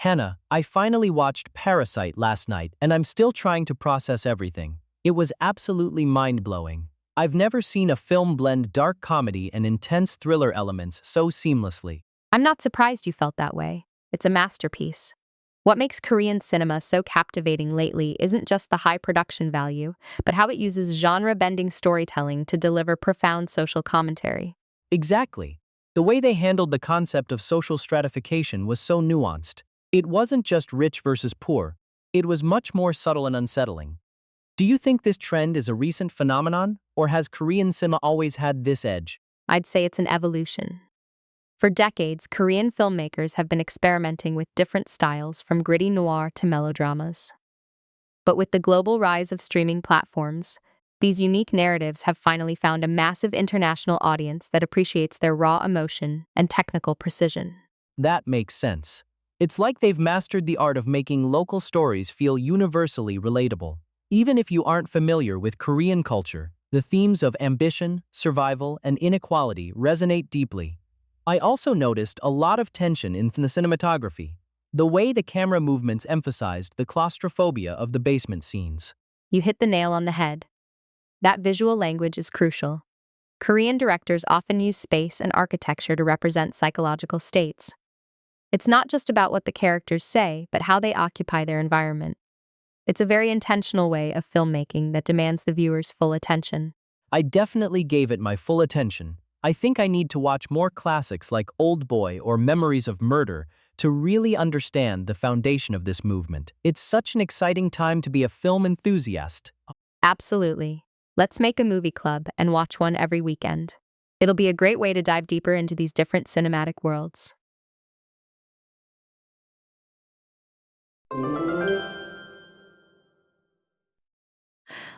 Hannah, I finally watched Parasite last night and I'm still trying to process everything. It was absolutely mind-blowing. I've never seen a film blend dark comedy and intense thriller elements so seamlessly. I'm not surprised you felt that way. It's a masterpiece. What makes Korean cinema so captivating lately isn't just the high production value, but how it uses genre-bending storytelling to deliver profound social commentary. Exactly. The way they handled the concept of social stratification was so nuanced. It wasn't just rich versus poor, it was much more subtle and unsettling. Do you think this trend is a recent phenomenon, or has Korean cinema always had this edge? I'd say it's an evolution. For decades, Korean filmmakers have been experimenting with different styles from gritty noir to melodramas. But with the global rise of streaming platforms, these unique narratives have finally found a massive international audience that appreciates their raw emotion and technical precision. That makes sense. It's like they've mastered the art of making local stories feel universally relatable. Even if you aren't familiar with Korean culture, the themes of ambition, survival, and inequality resonate deeply. I also noticed a lot of tension in the cinematography. The way the camera movements emphasized the claustrophobia of the basement scenes. You hit the nail on the head. That visual language is crucial. Korean directors often use space and architecture to represent psychological states. It's not just about what the characters say, but how they occupy their environment. It's a very intentional way of filmmaking that demands the viewer's full attention. I definitely gave it my full attention. I think I need to watch more classics like Old Boy or Memories of Murder to really understand the foundation of this movement. It's such an exciting time to be a film enthusiast. Absolutely. Let's make a movie club and watch one every weekend. It'll be a great way to dive deeper into these different cinematic worlds.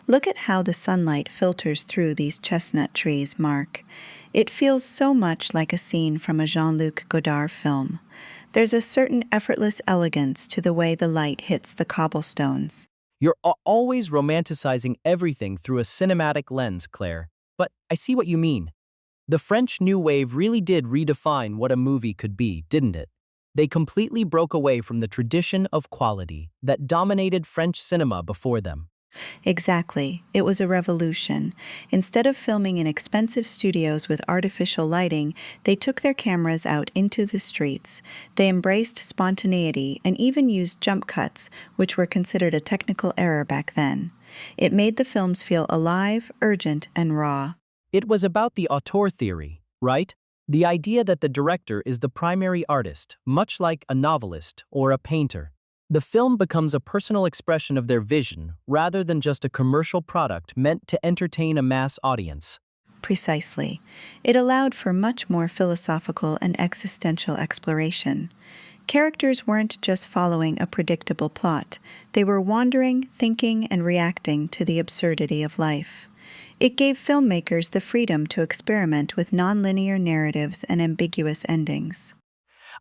Look at how the sunlight filters through these chestnut trees, Mark. It feels so much like a scene from a Jean-Luc Godard film. There's a certain effortless elegance to the way the light hits the cobblestones. You're always romanticizing everything through a cinematic lens, Claire. But I see what you mean. The French New Wave really did redefine what a movie could be, didn't it? They completely broke away from the tradition of quality that dominated French cinema before them. Exactly. It was a revolution. Instead of filming in expensive studios with artificial lighting, they took their cameras out into the streets. They embraced spontaneity and even used jump cuts, which were considered a technical error back then. It made the films feel alive, urgent, and raw. It was about the auteur theory, right? The idea that the director is the primary artist, much like a novelist or a painter. The film becomes a personal expression of their vision, rather than just a commercial product meant to entertain a mass audience. Precisely. It allowed for much more philosophical and existential exploration. Characters weren't just following a predictable plot. They were wandering, thinking, and reacting to the absurdity of life. It gave filmmakers the freedom to experiment with nonlinear narratives and ambiguous endings.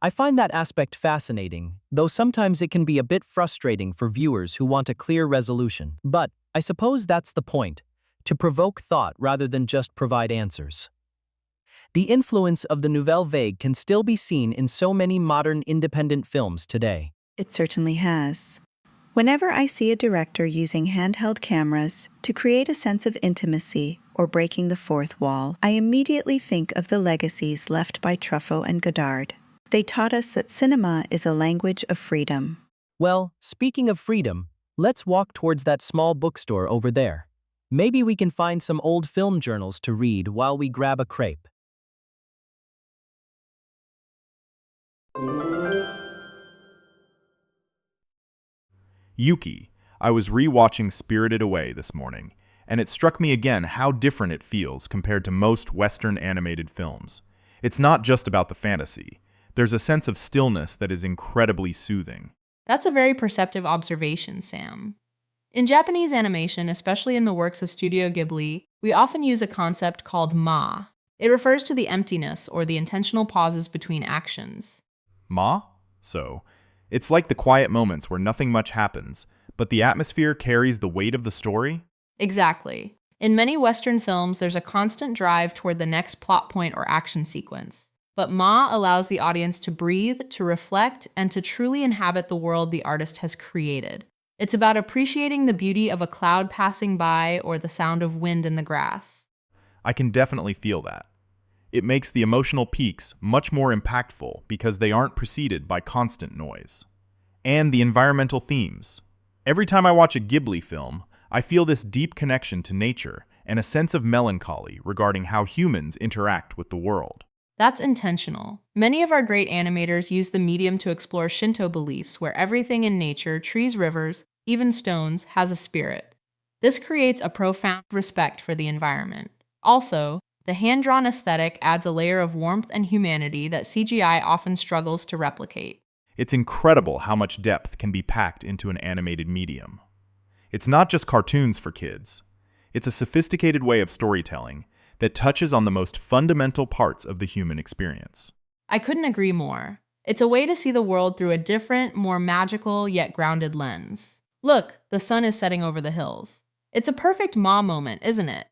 I find that aspect fascinating, though sometimes it can be a bit frustrating for viewers who want a clear resolution. But I suppose that's the point, to provoke thought rather than just provide answers. The influence of the Nouvelle Vague can still be seen in so many modern independent films today. It certainly has. Whenever I see a director using handheld cameras to create a sense of intimacy or breaking the fourth wall, I immediately think of the legacies left by Truffaut and Godard. They taught us that cinema is a language of freedom. Well, speaking of freedom, let's walk towards that small bookstore over there. Maybe we can find some old film journals to read while we grab a crepe. Yuki, I was re-watching Spirited Away this morning, and it struck me again how different it feels compared to most Western animated films. It's not just about the fantasy. There's a sense of stillness that is incredibly soothing. That's a very perceptive observation, Sam. In Japanese animation, especially in the works of Studio Ghibli, we often use a concept called ma. It refers to the emptiness or the intentional pauses between actions. Ma? So, it's like the quiet moments where nothing much happens, but the atmosphere carries the weight of the story? Exactly. In many Western films, there's a constant drive toward the next plot point or action sequence. But Ma allows the audience to breathe, to reflect, and to truly inhabit the world the artist has created. It's about appreciating the beauty of a cloud passing by or the sound of wind in the grass. I can definitely feel that. It makes the emotional peaks much more impactful because they aren't preceded by constant noise. And the environmental themes. Every time I watch a Ghibli film, I feel this deep connection to nature and a sense of melancholy regarding how humans interact with the world. That's intentional. Many of our great animators use the medium to explore Shinto beliefs where everything in nature, trees, rivers, even stones, has a spirit. This creates a profound respect for the environment. Also, the hand-drawn aesthetic adds a layer of warmth and humanity that CGI often struggles to replicate. It's incredible how much depth can be packed into an animated medium. It's not just cartoons for kids. It's a sophisticated way of storytelling that touches on the most fundamental parts of the human experience. I couldn't agree more. It's a way to see the world through a different, more magical yet grounded lens. Look, the sun is setting over the hills. It's a perfect Ma moment, isn't it?